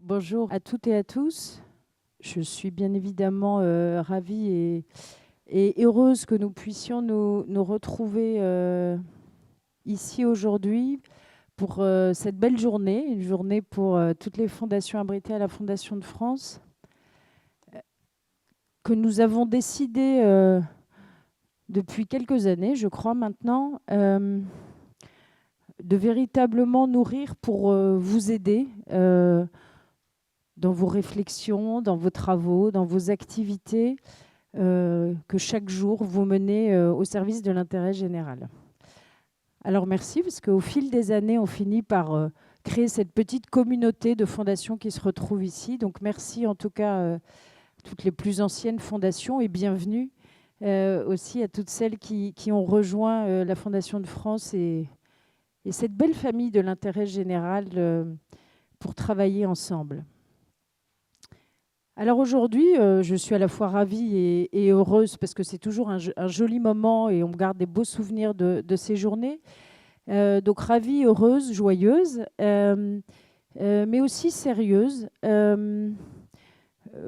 Bonjour à toutes et à tous. Je suis bien évidemment ravie et heureuse que nous puissions nous retrouver ici aujourd'hui pour cette belle journée, une journée pour toutes les fondations abritées à la Fondation de France, que nous avons décidé depuis quelques années, je crois maintenant, de véritablement nourrir pour vous aider dans vos réflexions, dans vos travaux, dans vos activités que chaque jour vous menez au service de l'intérêt général. Alors merci, parce qu'au fil des années, on finit par créer cette petite communauté de fondations qui se retrouvent ici. Donc merci en tout cas toutes les plus anciennes fondations et bienvenue aussi à toutes celles qui ont rejoint la Fondation de France et cette belle famille de l'intérêt général pour travailler ensemble. Alors aujourd'hui, je suis à la fois ravie et heureuse parce que c'est toujours un joli moment et on garde des beaux souvenirs de ces journées. Donc ravie, heureuse, joyeuse, mais aussi sérieuse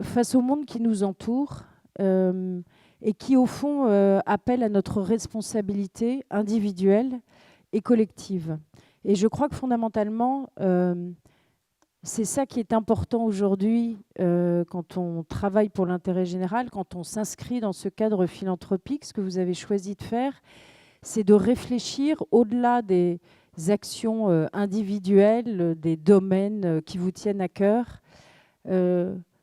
face au monde qui nous entoure et qui, au fond, appelle à notre responsabilité individuelle et collective. Et je crois que fondamentalement, c'est ça qui est important aujourd'hui quand on travaille pour l'intérêt général, quand on s'inscrit dans ce cadre philanthropique. Ce que vous avez choisi de faire, c'est de réfléchir au-delà des actions individuelles, des domaines qui vous tiennent à cœur,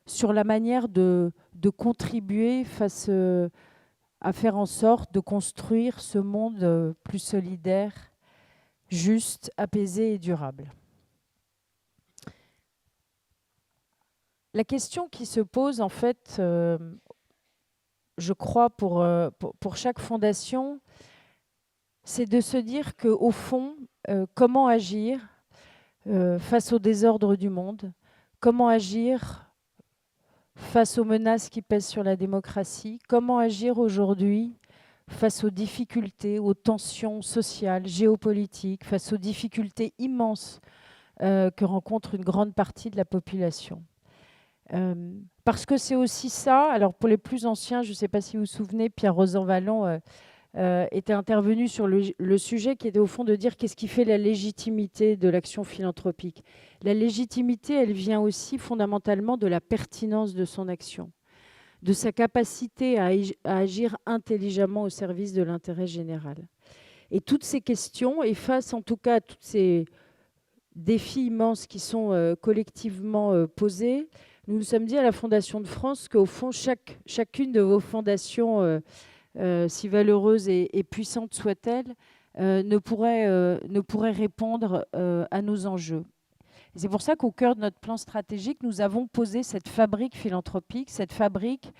sur la manière de contribuer face à faire en sorte de construire ce monde plus solidaire, juste, apaisé et durable. La question qui se pose, en fait, je crois, pour chaque fondation, c'est de se dire qu'au fond, comment agir face au désordre du monde, comment agir face aux menaces qui pèsent sur la démocratie, comment agir aujourd'hui face aux difficultés, aux tensions sociales, géopolitiques, face aux difficultés immenses que rencontre une grande partie de la population. Parce que c'est aussi ça, alors pour les plus anciens, je ne sais pas si vous vous souvenez, Pierre Rosanvallon était intervenu sur le sujet qui était au fond de dire qu'est-ce qui fait la légitimité de l'action philanthropique. La légitimité, elle vient aussi fondamentalement de la pertinence de son action, de sa capacité à agir intelligemment au service de l'intérêt général. Et toutes ces questions, et face en tout cas à tous ces défis immenses qui sont collectivement posés, nous nous sommes dit à la Fondation de France qu'au fond, chacune de vos fondations, si valeureuse et puissante soit-elle, ne pourrait répondre à nos enjeux. Et c'est pour ça qu'au cœur de notre plan stratégique, nous avons posé cette fabrique philanthropique. Cette fabrique,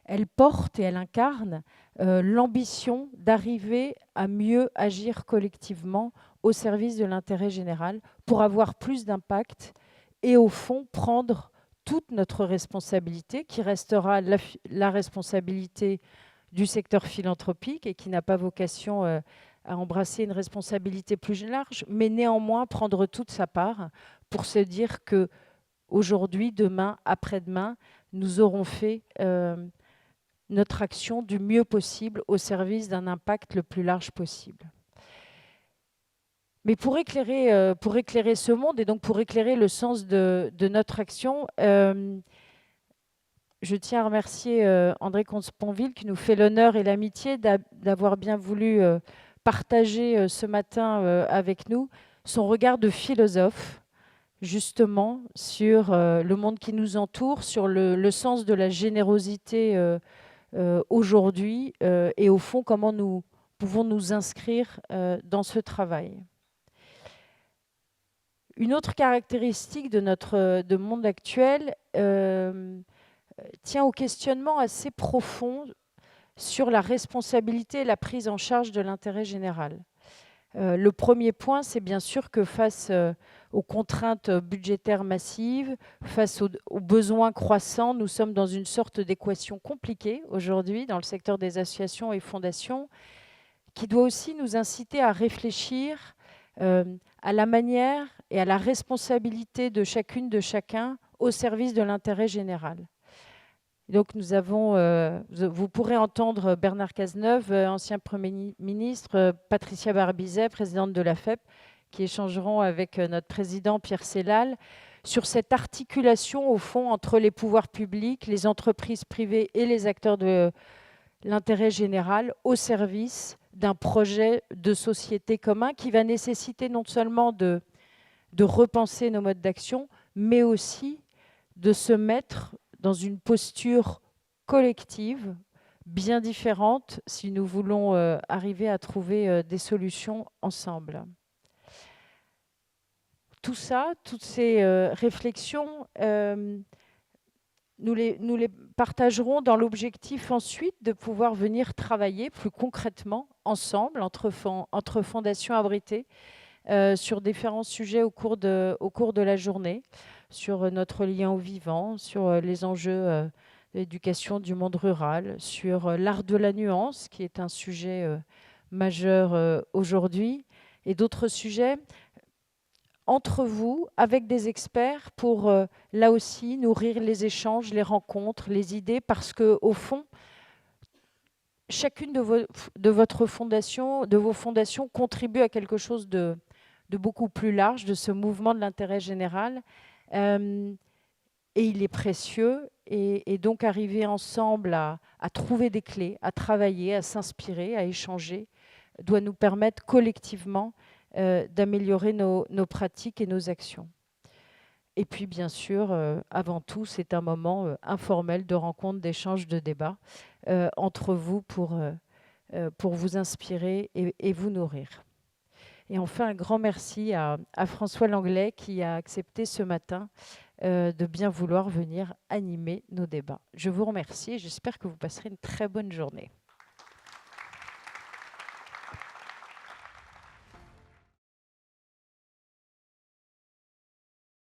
elle porte et elle incarne l'ambition d'arriver à mieux agir collectivement au service de l'intérêt général pour avoir plus d'impact et au fond prendre toute notre responsabilité, qui restera la responsabilité du secteur philanthropique et qui n'a pas vocation à embrasser une responsabilité plus large, mais néanmoins prendre toute sa part pour se dire que aujourd'hui, demain, après-demain, nous aurons fait notre action du mieux possible au service d'un impact le plus large possible. Mais pour éclairer ce monde et donc pour éclairer le sens de notre action, je tiens à remercier André Comte-Sponville qui nous fait l'honneur et l'amitié d'avoir bien voulu partager ce matin avec nous son regard de philosophe, justement, sur le monde qui nous entoure, sur le sens de la générosité aujourd'hui et au fond, comment nous pouvons nous inscrire dans ce travail. Une autre caractéristique de notre monde actuel tient au questionnement assez profond sur la responsabilité et la prise en charge de l'intérêt général. Le premier point, c'est bien sûr que face aux contraintes budgétaires massives, face aux besoins croissants, nous sommes dans une sorte d'équation compliquée aujourd'hui dans le secteur des associations et fondations, qui doit aussi nous inciter à réfléchir à la manière et à la responsabilité de chacune, de chacun au service de l'intérêt général. Donc nous avons, vous pourrez entendre Bernard Cazeneuve, ancien Premier ministre, Patricia Barbizet, présidente de la FEP, qui échangeront avec notre président Pierre Sellal sur cette articulation au fond entre les pouvoirs publics, les entreprises privées et les acteurs de l'intérêt général au service d'un projet de société commun qui va nécessiter non seulement de repenser nos modes d'action, mais aussi de se mettre dans une posture collective bien différente si nous voulons arriver à trouver des solutions ensemble. Tout ça, toutes ces réflexions, nous les partagerons dans l'objectif ensuite de pouvoir venir travailler plus concrètement ensemble entre fondations abritées sur différents sujets au cours de la journée, sur notre lien au vivant, sur les enjeux d'éducation du monde rural, sur l'art de la nuance, qui est un sujet majeur aujourd'hui, et d'autres sujets entre vous, avec des experts, pour là aussi nourrir les échanges, les rencontres, les idées, parce qu'au fond, chacune de vos fondations contribue à quelque chose de beaucoup plus large, de ce mouvement de l'intérêt général. Et il est précieux. Et donc arriver ensemble à trouver des clés, à travailler, à s'inspirer, à échanger, doit nous permettre collectivement d'améliorer nos pratiques et nos actions. Et puis, bien sûr, avant tout, c'est un moment informel de rencontre, d'échange, de débat entre vous pour vous inspirer et vous nourrir. Et enfin, un grand merci à François Langlais qui a accepté ce matin de bien vouloir venir animer nos débats. Je vous remercie et j'espère que vous passerez une très bonne journée.